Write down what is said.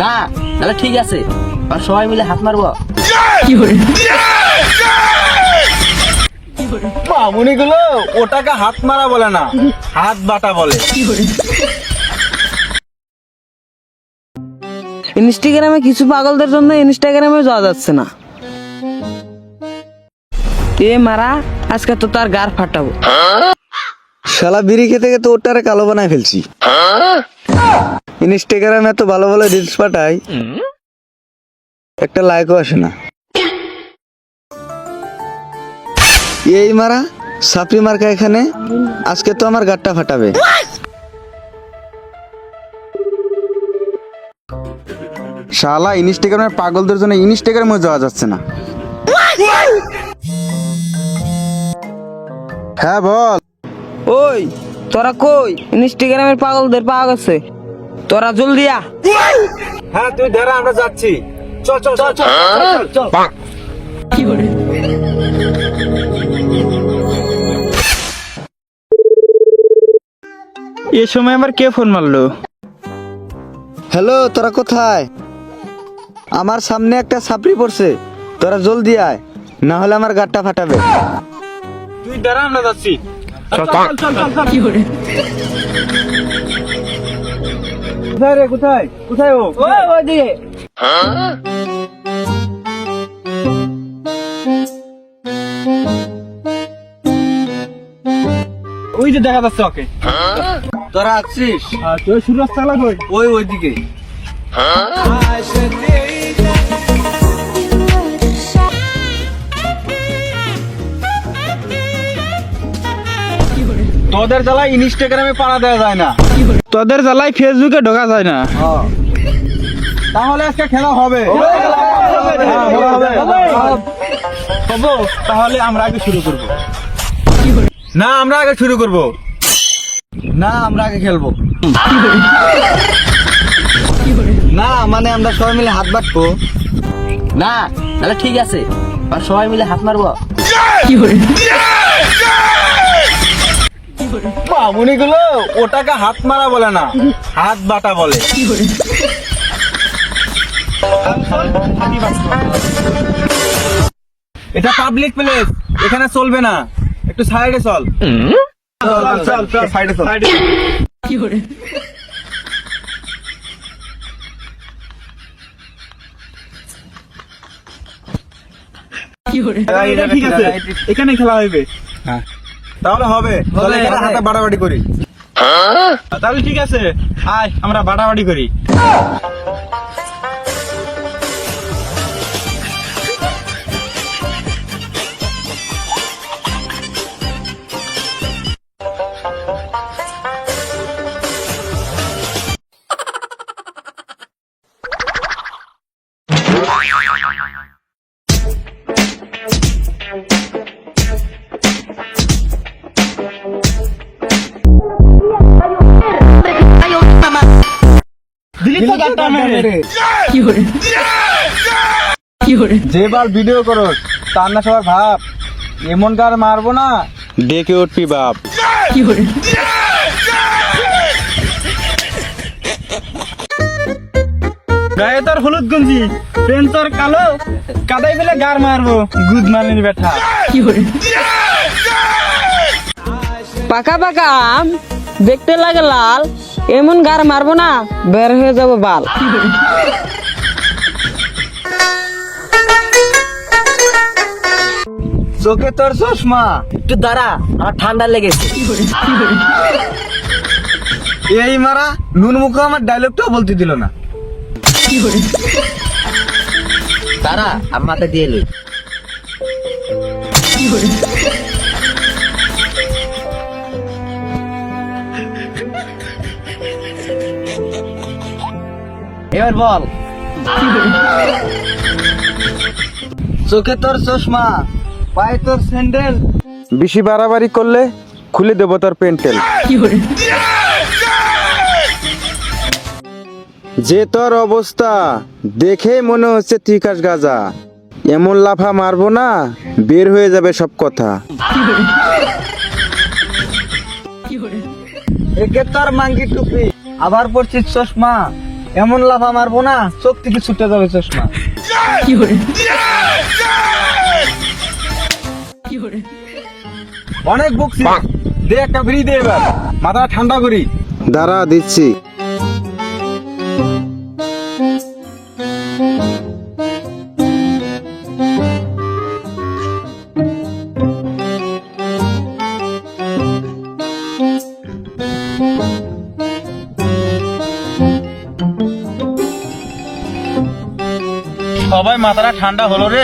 না তাহলে ঠিক আছে, আর সবাই মিলে হাত মারবো। মামুনি গুলো ওটাকে হাত মারা বলে না, হাত বাটা বলে। ইনস্টাগ্রামে কিছু পাগলদের জন্য ইনস্টাগ্রামে যাওয়া যাচ্ছে না। এ মারা, আজকে তো তার গার ফাটাবো। শালা বিড়ি খেতে খেতে ওটারে কালো বানায় ফেলছি। ইনস্টাগ্রামে এত ভালো ভালো রিলস পাঠাই, একটা লাইকও আসে না। এই মারা সাপড়ি মার্কা এখানে, আজকে তো আমার গাটটা ফাটাবে। শালা ইনস্টাগ্রামের পাগলদের জন্য ইনস্টাগ্রামে যাওয়া যাচ্ছে না। হ্যাঁ বল। ওই তোরা কই? ইনস্টাগ্রামের পাগলদের পাওয়া গেছে, তোরা জলদি আ। হ্যাঁ তুই ধরে, আমরা যাচ্ছি। চল চল চল চল। এ সময় আবার কে ফোন মারলো? হ্যালো, তোরা কোথায়? আমার সামনে একটা সাপড়ি পড়ছে, তোরা জলদি আয়, না হলে আমার গাটটা ফাটাবে। তুই ধরে, আমরা যাচ্ছি। কোথায় রে, কোথায় কোথায় ও? ওইদিকে ওই যে দেখা যাচ্ছে ওকে। তোরা আছিস? তুই সুরজ চালা কই? ওইদিকে। তোদের জ্বালায় ইনস্টাগ্রামে পাড়া দেওয়া যায় না, তোদের জ্বালায় ফেসবুকে ঢোকা যায় না। তাহলে আজকে খেলা হবে। হবো, তাহলে আমরা আগে শুরু করব। না, আমরা আগে শুরু করব। না, আমরা আগে খেলবো। না মানে আমরা সবাই মিলে হাত বাটবো। না তাহলে ঠিক আছে, আর সবাই মিলে হাত মারবো। মামুনি গুলো ওটাকে হাত মারা বলে না, হাত বাটা বলে। এটা পাবলিক প্লেস, এখানে চলবে না, একটু সাইডে চল। চল চল সাইডে চল। এটা ঠিক আছে, এখানে খেলা হইবে। তাহলে হবে, তাহলে এখানে হাতে বাড়াবাড়ি করি। তাহলে ঠিক আছে, আয় আমরা বাড়াবাড়ি করি। যে বার ভিডিও করো তার না সবার ভাব, এমন গার মারবো না ডেকে উঠবি বাপ। গায়ে তোর হলুদ গঞ্জি, প্যান্ট তোর কালো, কাদাই ফেলে গার মারবো গুদ মারলি বেটা। পাকা পাকা আম দেখতে লাগে লাল, এমন গার মারবো না বের হয়ে যাবো বাল। চোখে তোর চশমা। একটু দাঁড়া, আমার ঠান্ডা লেগেছে। এই মারা নুন মুখো আমার ডায়লগটাও বলতে দিল না। দাঁড়া, আমি মাথা দিয়ে লই। এবার বল। চোখে তোর চশমা, পায়ে তোর স্যান্ডেল, বেশি বাড়াবাড়ি করলে খুলে দেবো তোর পেন্টেল। যে তোর অবস্থা দেখে মনে হচ্ছে তিকাস গাজা, এমন লাফা মারবো না বের হয়ে যাবে সব কথা। একে তোর মাঙ্গি টুপি, আবার পড়ছিস চশমা, এমন লাফা মারবো না চোখ থেকে ছুটে যাবে চশমা। অনেক বকছি, দে একটা বিড়ি দে এবার, মাথা ঠান্ডা করি। দাঁড়া দিচ্ছি। সবাই মাথাটা ঠান্ডা হলো রে।